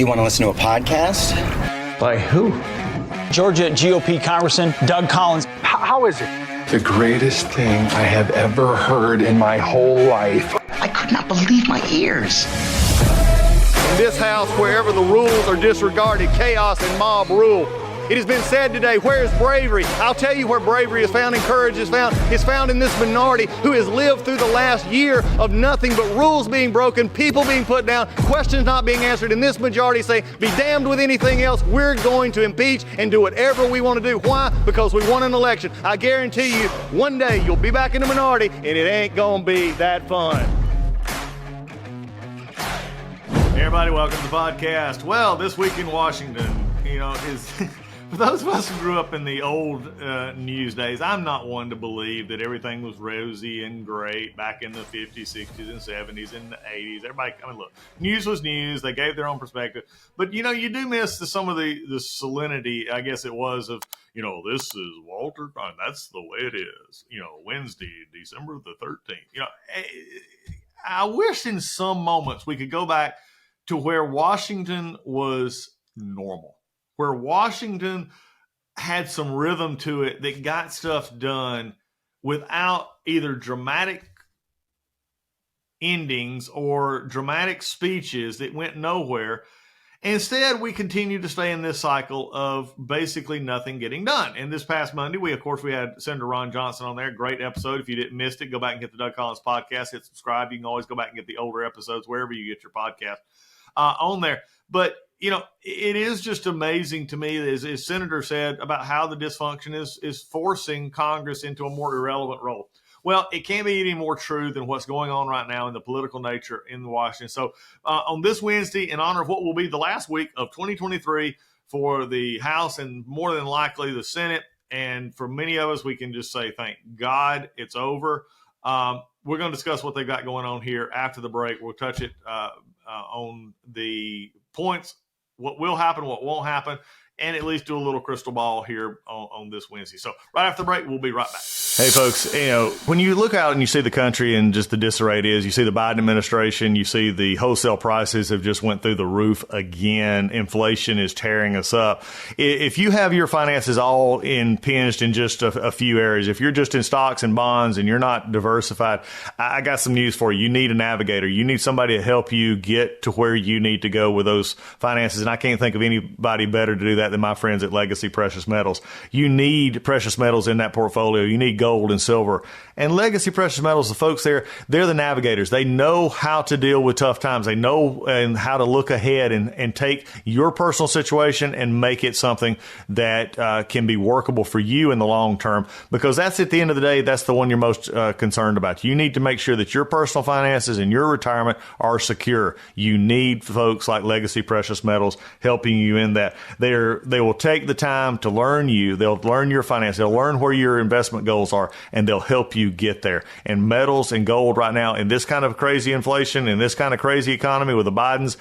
You want to listen to a podcast? By who? Georgia GOP Congressman Doug Collins. How is it? The greatest thing I have ever heard in my whole life. I could not believe my ears. In this house, wherever the rules are disregarded, chaos and mob rule. It has been said today, where is bravery? I'll tell you where bravery is found and courage is found. It's found in this minority who has lived through the last year of nothing but rules being broken, people being put down, questions not being answered. And this majority say, be damned with anything else. We're going to impeach and do whatever we want to do. Why? Because we won an election. I guarantee you, one day you'll be back in the minority and it ain't going to be that fun. Hey everybody, welcome to the podcast. Well, this week in Washington, is... For those of us who grew up in the old news days, I'm not one to believe that everything was rosy and great back in the 50s, 60s, and 70s, and the 80s. Everybody, look, news was news. They gave their own perspective. But, you do miss some of the salinity, I guess it was, of, this is Walter, and that's the way it is. Wednesday, December the 13th. I wish in some moments we could go back to where Washington was normal, where Washington had some rhythm to it that got stuff done without either dramatic endings or dramatic speeches that went nowhere. Instead, we continue to stay in this cycle of basically nothing getting done. And this past Monday, we had Senator Ron Johnson on there. Great episode. If you didn't miss it, go back and get the Doug Collins podcast. Hit subscribe. You can always go back and get the older episodes wherever you get your podcast on there. But it is just amazing to me, as Senator said, about how the dysfunction is forcing Congress into a more irrelevant role. Well, it can't be any more true than what's going on right now in the political nature in Washington. So on this Wednesday, in honor of what will be the last week of 2023 for the House and more than likely the Senate, and for many of us, we can just say, thank God it's over. We're going to discuss what they've got going on here after the break. We'll touch it on the points, what will happen, what won't happen, and at least do a little crystal ball here on this Wednesday. So right after the break, we'll be right back. Hey, folks, when you look out and you see the country and just the disarray it is, you see the Biden administration, you see the wholesale prices have just went through the roof again. Inflation is tearing us up. If you have your finances all impinged in just a few areas, if you're just in stocks and bonds and you're not diversified, I got some news for you. You need a navigator. You need somebody to help you get to where you need to go with those finances. And I can't think of anybody better to do that than my friends at Legacy Precious Metals. You need precious metals in that portfolio. You need gold and silver. And Legacy Precious Metals, the folks there, they're the navigators. They know how to deal with tough times. They know and how to look ahead and take your personal situation and make it something that can be workable for you in the long term, because that's, at the end of the day, that's the one you're most concerned about. You need to make sure that your personal finances and your retirement are secure. You need folks like Legacy Precious Metals helping you in that. They will take the time to learn you. They'll learn your finances. They'll learn where your investment goals are, and they'll help you get there. And metals and gold right now, in this kind of crazy inflation, in this kind of crazy economy with the Biden's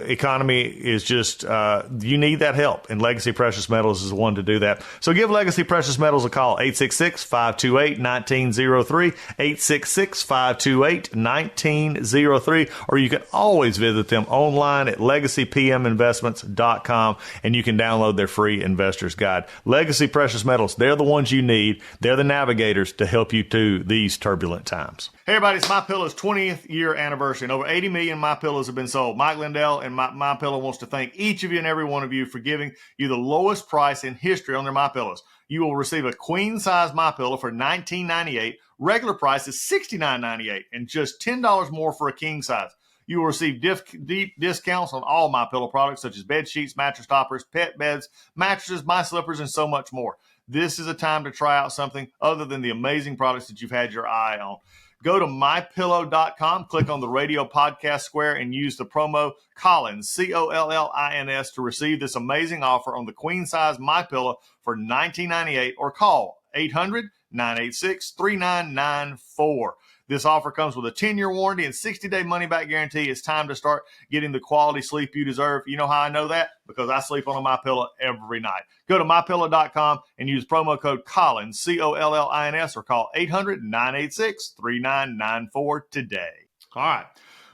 economy, is just, you need that help. And Legacy Precious Metals is the one to do that. So give Legacy Precious Metals a call, 866-528-1903, 866-528-1903, or you can always visit them online at legacypminvestments.com, and you can download their free investor's guide. Legacy Precious Metals, they're the ones you need. They're the navigators to help you through these turbulent times. Hey everybody, it's MyPillow's 20th year anniversary, and over 80 million MyPillows have been sold. Mike Lindell and MyPillow wants to thank each of you and every one of you for giving you the lowest price in history on their MyPillows. You will receive a queen-size MyPillow for $19.98. Regular price is $69.98, and just $10 more for a king size. You will receive deep discounts on all MyPillow products, such as bed sheets, mattress toppers, pet beds, mattresses, my slippers, and so much more. This is a time to try out something other than the amazing products that you've had your eye on. Go to mypillow.com, click on the radio podcast square, and use the promo Collins, Collins, to receive this amazing offer on the queen size MyPillow for $19.98, or call 800-986-3994. This offer comes with a 10-year warranty and 60-day money-back guarantee. It's time to start getting the quality sleep you deserve. You know how I know that? Because I sleep on a MyPillow every night. Go to mypillow.com and use promo code Collins, Collins, or call 800-986-3994 today. All right,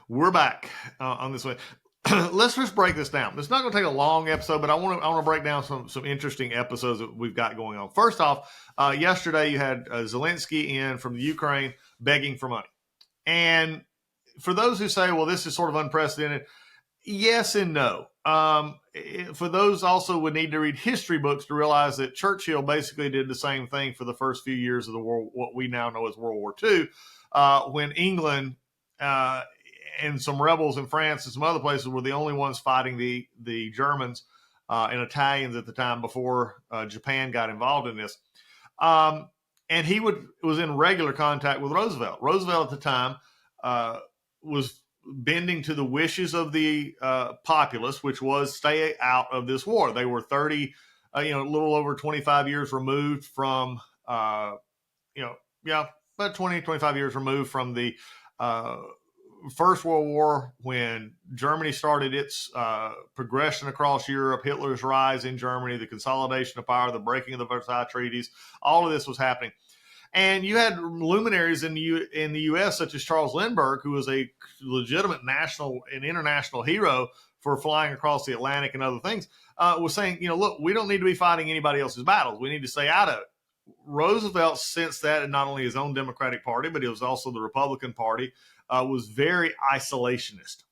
we're back on this way. let's just break this down. It's not going to take a long episode, but I want to break down some interesting episodes that we've got going on. First off, yesterday you had Zelensky in from the Ukraine begging for money. And for those who say, well, this is sort of unprecedented, yes and no. For those also would need to read history books to realize that Churchill basically did the same thing for the first few years of the war, what we now know as World War II, when England and some rebels in France and some other places were the only ones fighting the Germans and Italians at the time before Japan got involved in this. And he was in regular contact with Roosevelt. Roosevelt at the time was bending to the wishes of the populace, which was stay out of this war. They were a little over 25 years removed from, about 20, 25 years removed from the First World War, when Germany started its progression across Europe, Hitler's rise in Germany, the consolidation of power, the breaking of the Versailles treaties. All of this was happening. And you had luminaries in the U.S., such as Charles Lindbergh, who was a legitimate national and international hero for flying across the Atlantic and other things, was saying, look, we don't need to be fighting anybody else's battles. We need to stay out of it. Roosevelt sensed that, and not only his own Democratic Party, but it was also the Republican Party, was very isolationist.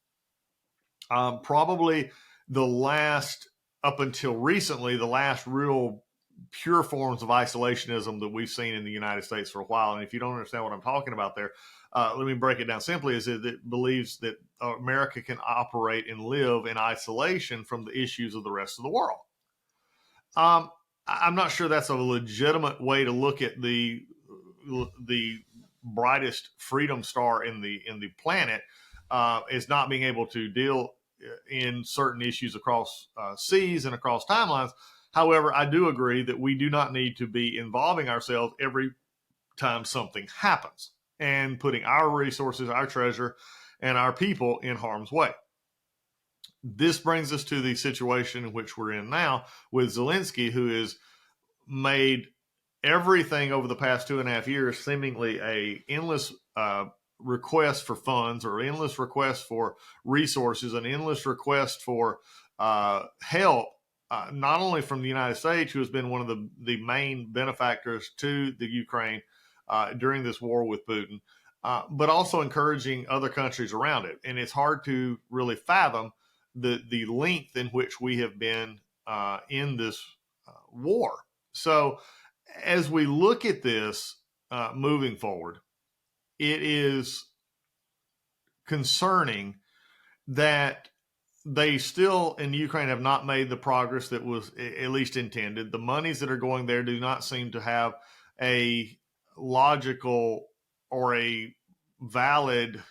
Probably up until recently, the last real pure forms of isolationism that we've seen in the United States for a while. And if you don't understand what I'm talking about there, let me break it down simply, is that it believes that America can operate and live in isolation from the issues of the rest of the world. I'm not sure that's a legitimate way to look at the brightest freedom star in the planet, is not being able to deal in certain issues across seas and across timelines. However, I do agree that we do not need to be involving ourselves every time something happens and putting our resources, our treasure, and our people in harm's way. This brings us to the situation in which we're in now with Zelensky, who has made everything over the past 2.5 years seemingly a endless request for funds, or endless request for resources, an endless request for help, not only from the United States, who has been one of the main benefactors to the Ukraine during this war with Putin, but also encouraging other countries around it. And it's hard to really fathom the length in which we have been in this war. So as we look at this moving forward, it is concerning that they still in Ukraine have not made the progress that was at least intended. The monies that are going there do not seem to have a logical or a valid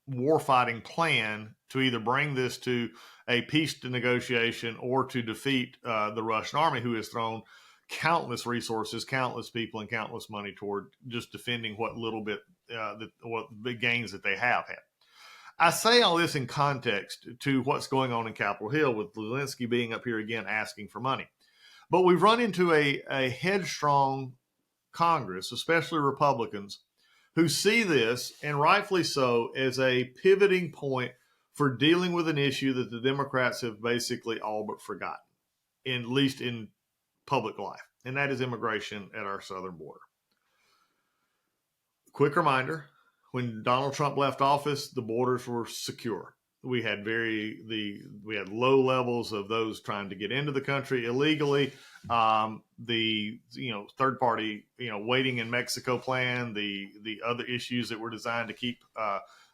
warfighting plan to either bring this to a peace negotiation or to defeat the Russian army, who has thrown countless resources, countless people, and countless money toward just defending what little bit, what big gains that they have had. I say all this in context to what's going on in Capitol Hill with Zelensky being up here again asking for money. But we've run into a headstrong Congress, especially Republicans, who see this, and rightfully so, as a pivoting point for dealing with an issue that the Democrats have basically all but forgotten, at least in public life, and that is immigration at our southern border. Quick reminder, when Donald Trump left office, the borders were secure. We had low levels of those trying to get into the country illegally. The third party waiting in Mexico plan, the other issues that were designed to keep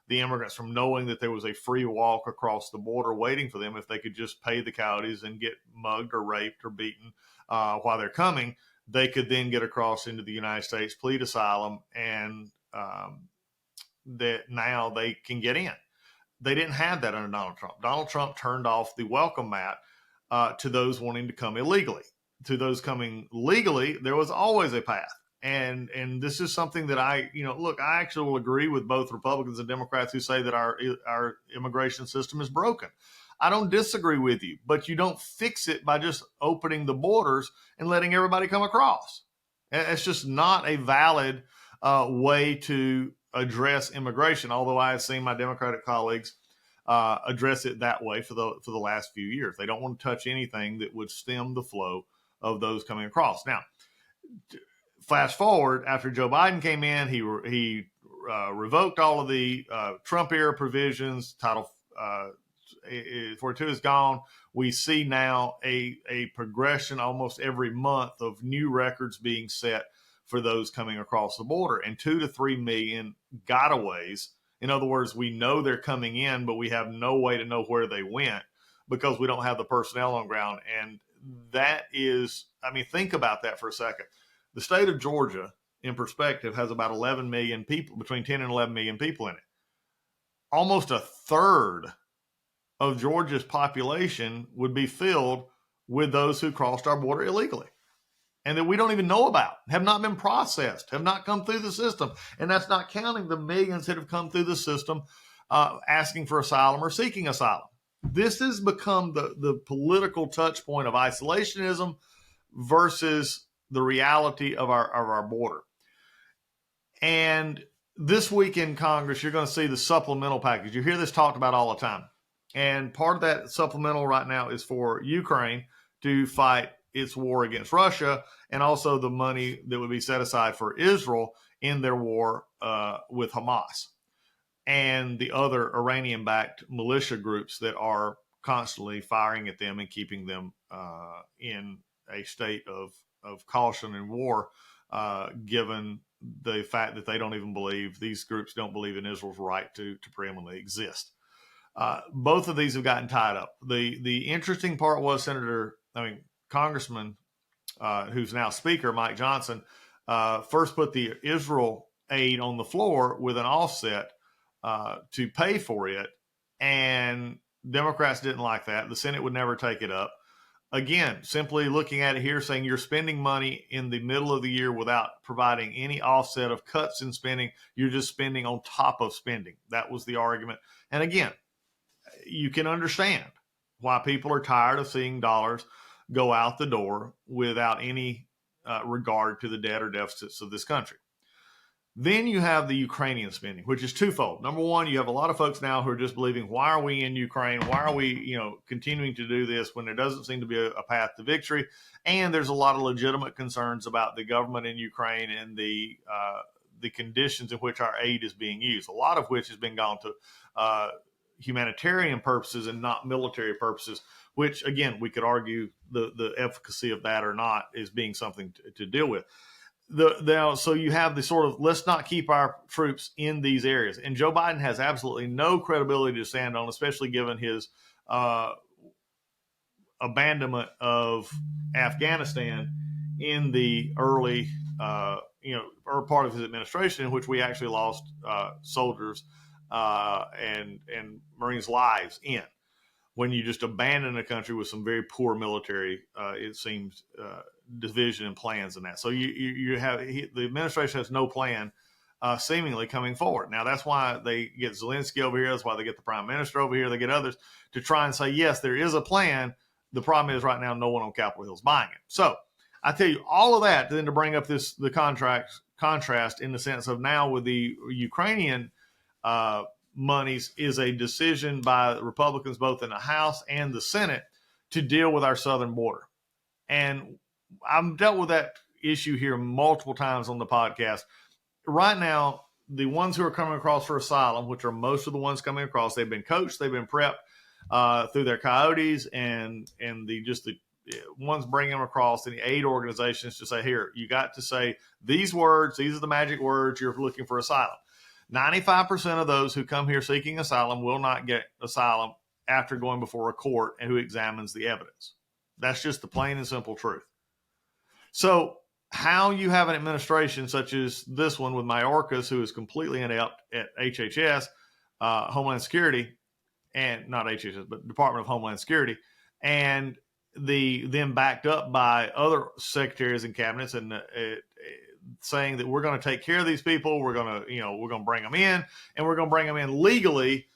the immigrants from knowing that there was a free walk across the border waiting for them if they could just pay the coyotes and get mugged or raped or beaten while they're coming. They could then get across into the United States, plead asylum, and that now they can get in. They didn't have that under Donald Trump. Donald Trump turned off the welcome mat to those wanting to come illegally. To those coming legally, there was always a path. And this is something that I actually will agree with both Republicans and Democrats who say that our immigration system is broken. I don't disagree with you, but you don't fix it by just opening the borders and letting everybody come across. It's just not a valid way to address immigration, although I have seen my Democratic colleagues address it that way for the last few years. They don't want to touch anything that would stem the flow of those coming across. Now, fast forward, after Joe Biden came in, he revoked all of the Trump era provisions. Title 42 is gone. We see now a progression almost every month of new records being set for those coming across the border, and 2 to 3 million gotaways. In other words, we know they're coming in, but we have no way to know where they went because we don't have the personnel on ground. And that is, I mean, think about that for a second. The state of Georgia, in perspective, has about 11 million people, between 10 and 11 million people in it. Almost a third of Georgia's population would be filled with those who crossed our border illegally and that we don't even know about, have not been processed, have not come through the system. And that's not counting the millions that have come through the system asking for asylum or seeking asylum. This has become the political touch point of isolationism versus the reality of our border. And this week in Congress, you're going to see the supplemental package. You hear this talked about all the time. And part of that supplemental right now is for Ukraine to fight its war against Russia, and also the money that would be set aside for Israel in their war with Hamas and the other Iranian-backed militia groups that are constantly firing at them and keeping them in a state of caution and war, given the fact that they don't even believe, these groups don't believe in Israel's right to preeminently exist. Both of these have gotten tied up. The interesting part was Congressman, who's now Speaker, Mike Johnson, first put the Israel aid on the floor with an offset to pay for it. And Democrats didn't like that. The Senate would never take it up. Again, simply looking at it here, saying you're spending money in the middle of the year without providing any offset of cuts in spending. You're just spending on top of spending. That was the argument. And again, you can understand why people are tired of seeing dollars go out the door without any regard to the debt or deficits of this country. Then you have the Ukrainian spending, which is twofold. Number one, you have a lot of folks now who are just believing, why are we in Ukraine? Why are we, continuing to do this when there doesn't seem to be a path to victory? And there's a lot of legitimate concerns about the government in Ukraine and the conditions in which our aid is being used, a lot of which has been gone to humanitarian purposes and not military purposes, which, again, we could argue the efficacy of that or not is being something to deal with. So you have the sort of, let's not keep our troops in these areas. And Joe Biden has absolutely no credibility to stand on, especially given his abandonment of Afghanistan in the early, or part of his administration, in which we actually lost soldiers and Marines' lives in. When you just abandon a country with some very poor military, it seems, division and plans and that. So you have the administration has no plan seemingly coming forward. Now, that's why they get Zelensky over here. That's why they get the prime minister over here. They get others to try and say, yes, there is a plan. The problem is right now, no one on Capitol Hill is buying it. So I tell you all of that then to bring up the contrast in the sense of now with the Ukrainian monies is a decision by Republicans both in the House and the Senate to deal with our southern border. And I've dealt with that issue here multiple times on the podcast. Right now, the ones who are coming across for asylum, which are most of the ones coming across, they've been coached, they've been prepped through their coyotes and the ones bringing them across in the aid organizations to say, here, you got to say these words, these are the magic words you're looking for asylum. 95% of those who come here seeking asylum will not get asylum after going before a court and who examines the evidence. That's just the plain and simple truth. So how you have an administration such as this one with Mayorkas, who is completely inept at HHS, Homeland Security, and not HHS, but Department of Homeland Security, and then backed up by other secretaries and cabinets and saying that we're going to take care of these people, we're going to bring them in, and we're going to bring them in legally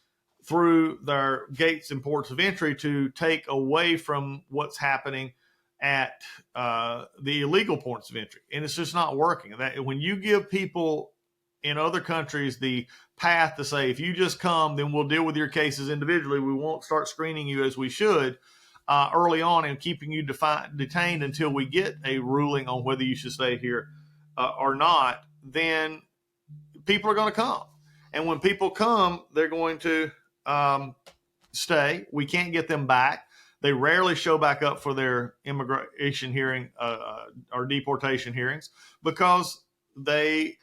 through their gates and ports of entry to take away from what's happening at the illegal ports of entry. And it's just not working. When you give people in other countries the path to say, if you just come, then we'll deal with your cases individually. We won't start screening you as we should early on and keeping you detained until we get a ruling on whether you should stay here or not, then people are going to come. And when people come, they're going to stay. We can't get them back. They rarely show back up for their immigration hearing or deportation hearings because they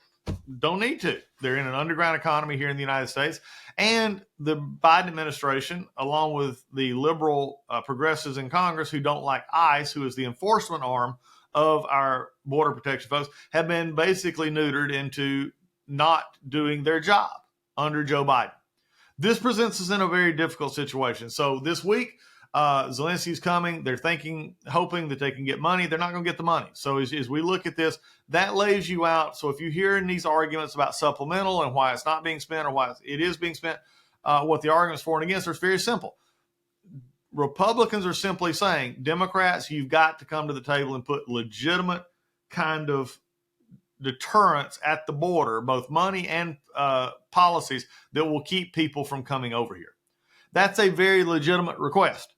don't need to. They're in an underground economy here in the United States. And the Biden administration, along with the liberal progressives in Congress who don't like ICE, who is the enforcement arm of our border protection folks, have been basically neutered into not doing their job under Joe Biden. This presents us in a very difficult situation. So this week, Zelensky's coming. They're hoping that they can get money. They're not going to get the money. So as we look at this, that lays you out. So if you hear in these arguments about supplemental and why it's not being spent or why it is being spent, what the arguments for and against are very simple. Republicans are simply saying, Democrats, you've got to come to the table and put legitimate kind of deterrence at the border, both money and policies that will keep people from coming over here. That's a very legitimate request.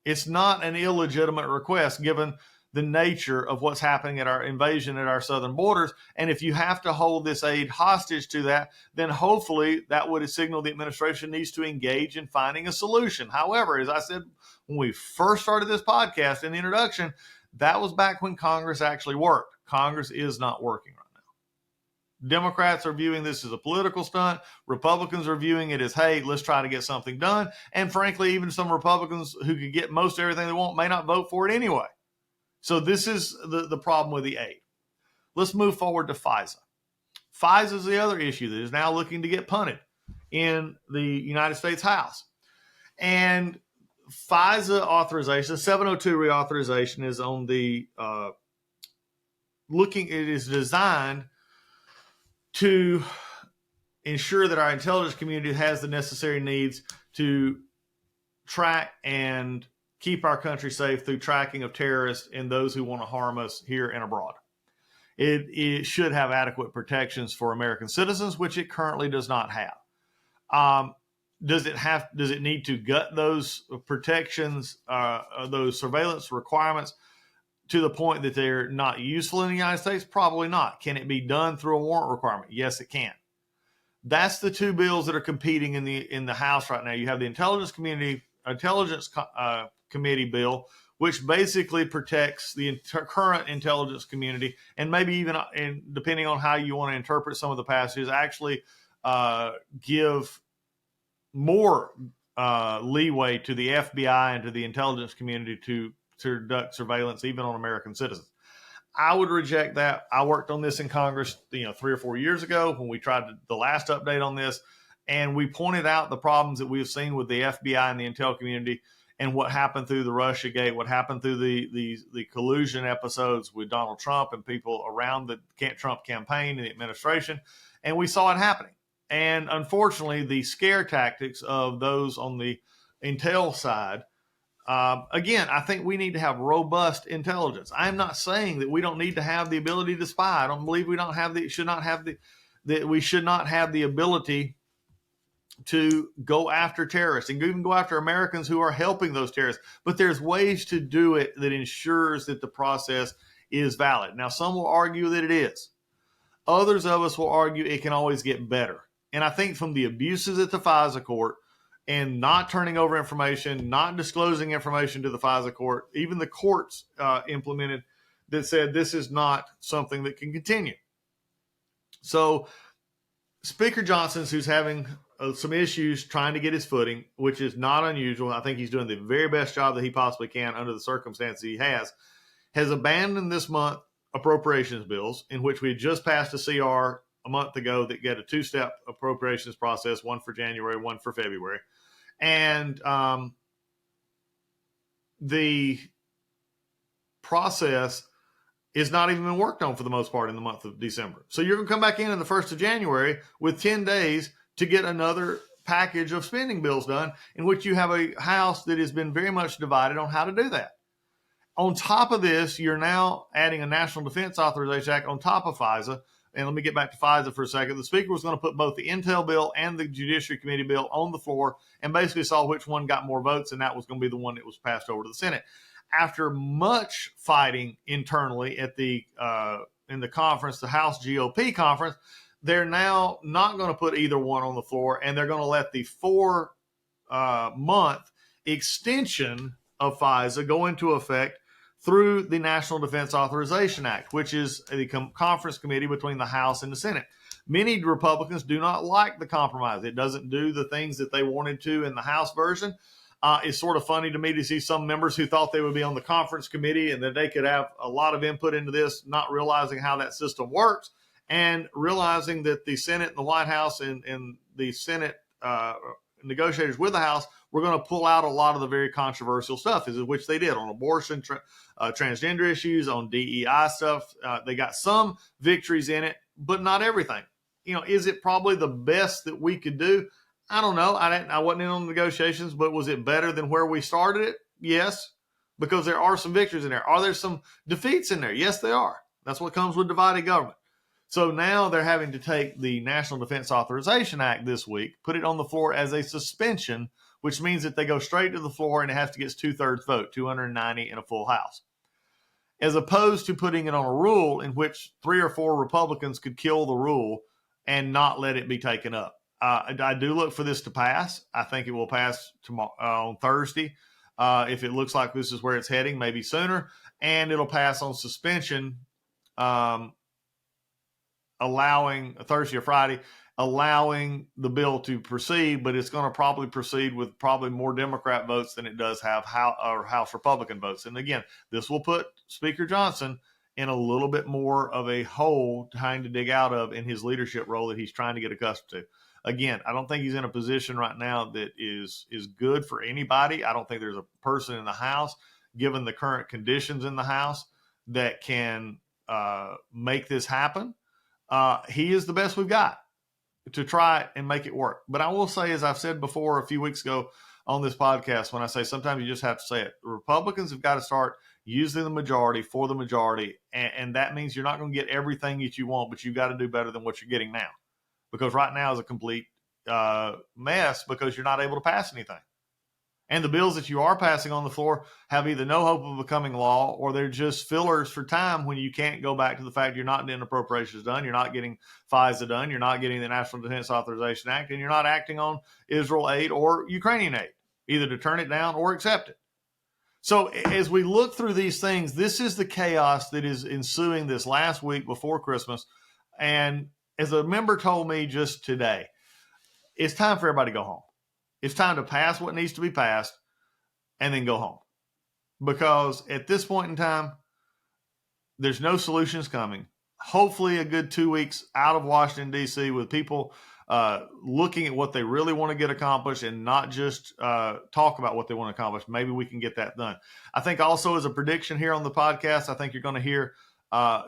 It's not an illegitimate request given the nature of what's happening at our invasion at our southern borders. And if you have to hold this aid hostage to that, then hopefully that would signal the administration needs to engage in finding a solution. However, as I said, when we first started this podcast in the introduction, that was back when Congress actually worked. Congress is not working right now. Democrats are viewing this as a political stunt. Republicans are viewing it as, hey, let's try to get something done. And frankly, even some Republicans who could get most everything they want may not vote for it anyway. So this is the problem with the aid. Let's move forward to FISA. FISA is the other issue that is now looking to get punted in the United States House. And FISA authorization, the 702 reauthorization is on the it is designed to ensure that our intelligence community has the necessary needs to track and keep our country safe through tracking of terrorists and those who want to harm us here and abroad. It should have adequate protections for American citizens, which it currently does not have. Does it need to gut those protections, those surveillance requirements to the point that they're not useful in the United States? Probably not. Can it be done through a warrant requirement? Yes, it can. That's the two bills that are competing in the House right now. You have the Intelligence Committee bill, which basically protects the current intelligence community, and maybe even, and depending on how you want to interpret some of the passages, actually give more leeway to the FBI and to the intelligence community to conduct surveillance even on American citizens. I would reject that. I worked on this in Congress, 3 or 4 years ago when we tried the last update on this, and we pointed out the problems that we've seen with the FBI and the intel community and what happened through the Russiagate, what happened through the collusion episodes with Donald Trump and people around the Trump campaign and the administration, and we saw it happening. And unfortunately, the scare tactics of those on the intel side, again, I think we need to have robust intelligence. I'm not saying that we don't need to have the ability to spy. I don't believe we should not have the ability to go after terrorists and even go after Americans who are helping those terrorists. But there's ways to do it that ensures that the process is valid. Now, some will argue that it is. Others of us will argue it can always get better. And I think from the abuses at the FISA court and not turning over information, not disclosing information to the FISA court, even the courts implemented that said this is not something that can continue. So Speaker Johnson, who's having some issues trying to get his footing, which is not unusual. I think he's doing the very best job that he possibly can under the circumstances he has abandoned this month appropriations bills, in which we had just passed a CR a month ago that get a two-step appropriations process, one for January, one for February. And the process is not even been worked on for the most part in the month of December. So you're going to come back in the 1st of January with 10 days to get another package of spending bills done, in which you have a House that has been very much divided on how to do that. On top of this, you're now adding a National Defense Authorization Act on top of FISA, and let me get back to FISA for a second. The Speaker was going to put both the Intel bill and the Judiciary Committee bill on the floor and basically saw which one got more votes, and that was going to be the one that was passed over to the Senate. After much fighting internally at the in the conference, the House GOP conference, they're now not going to put either one on the floor, and they're going to let the 4-month extension of FISA go into effect through the National Defense Authorization Act, which is a conference committee between the House and the Senate. Many Republicans do not like the compromise. It doesn't do the things that they wanted to in the House version. It's sort of funny to me to see some members who thought they would be on the conference committee and that they could have a lot of input into this, not realizing how that system works and realizing that the Senate and the White House and the Senate negotiators with the House were going to pull out a lot of the very controversial stuff, which they did on abortion, transgender issues, on DEI stuff. They got some victories in it, but not everything. Is it probably the best that we could do? I don't know. I wasn't in on the negotiations, but was it better than where we started it? Yes, because there are some victories in there. Are there some defeats in there? Yes, there are. That's what comes with divided government. So now they're having to take the National Defense Authorization Act this week, put it on the floor as a suspension, which means that they go straight to the floor and it has to get 2/3 vote, 290 in a full House, as opposed to putting it on a rule in which 3 or 4 Republicans could kill the rule and not let it be taken up. I do look for this to pass. I think it will pass tomorrow, on Thursday. If it looks like this is where it's heading, maybe sooner. And it'll pass on suspension, allowing Thursday or Friday, allowing the bill to proceed, but it's going to probably proceed with probably more Democrat votes than it does have House Republican votes. And again, this will put Speaker Johnson in a little bit more of a hole trying to dig out of in his leadership role that he's trying to get accustomed to. Again, I don't think he's in a position right now that is good for anybody. I don't think there's a person in the House, given the current conditions in the House, that can make this happen. He is the best we've got to try it and make it work. But I will say, as I've said before a few weeks ago on this podcast, when I say sometimes you just have to say it, the Republicans have got to start using the majority for the majority. And that means you're not going to get everything that you want, but you've got to do better than what you're getting now. Because right now is a complete mess because you're not able to pass anything. And the bills that you are passing on the floor have either no hope of becoming law or they're just fillers for time when you can't go back to the fact you're not getting appropriations done, you're not getting FISA done, you're not getting the National Defense Authorization Act, and you're not acting on Israel aid or Ukrainian aid, either to turn it down or accept it. So as we look through these things, this is the chaos that is ensuing this last week before Christmas. And as a member told me just today, it's time for everybody to go home. It's time to pass what needs to be passed and then go home. Because at this point in time, there's no solutions coming. Hopefully a good 2 weeks out of Washington, D.C. with people looking at what they really want to get accomplished and not just talk about what they want to accomplish. Maybe we can get that done. I think also as a prediction here on the podcast, I think you're going to hear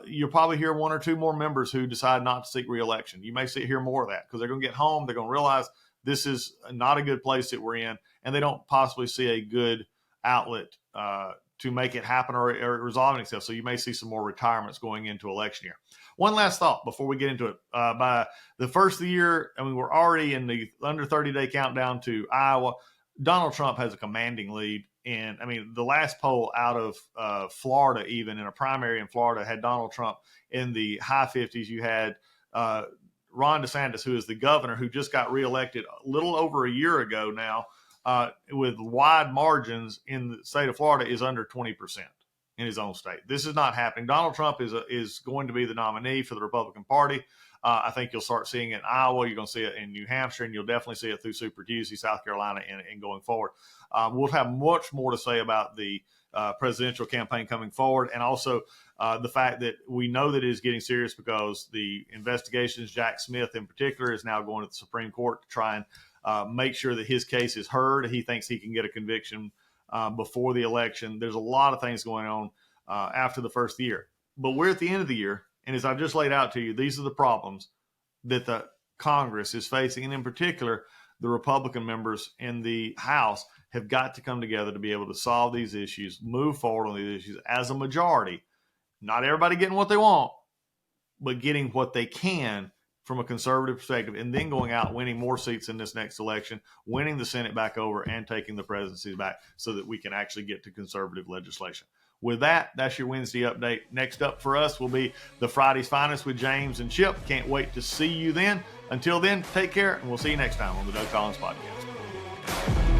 you'll probably hear 1 or 2 more members who decide not to seek re-election. You may hear more of that because they're going to get home. They're going to realize this is not a good place that we're in, and they don't possibly see a good outlet to make it happen or resolving itself. So you may see some more retirements going into election year. One last thought before we get into it. By the first of the year, I mean, we're already in the under 30-day countdown to Iowa. Donald Trump has a commanding lead. And I mean, the last poll out of Florida, even in a primary in Florida, had Donald Trump in the high 50s. You had Ron DeSantis, who is the governor, who just got reelected a little over a year ago now, with wide margins in the state of Florida, is under 20% in his own state. This is not happening. Donald Trump is going to be the nominee for the Republican Party. I think you'll start seeing it in Iowa. You're going to see it in New Hampshire, and you'll definitely see it through Super Tuesday, South Carolina, and going forward. We'll have much more to say about the presidential campaign coming forward, and also the fact that we know that it is getting serious because the investigations, Jack Smith in particular, is now going to the Supreme Court to try and make sure that his case is heard. He thinks he can get a conviction before the election. There's a lot of things going on after the first year. But we're at the end of the year, and as I've just laid out to you, these are the problems that the Congress is facing, and in particular, the Republican members in the House have got to come together to be able to solve these issues, move forward on these issues as a majority. Not everybody getting what they want, but getting what they can from a conservative perspective, and then going out winning more seats in this next election, winning the Senate back over, and taking the presidency back so that we can actually get to conservative legislation. With that, that's your Wednesday update. Next up for us will be the Friday's Finest with James and Chip. Can't wait to see you then. Until then, take care, and we'll see you next time on the Doug Collins Podcast.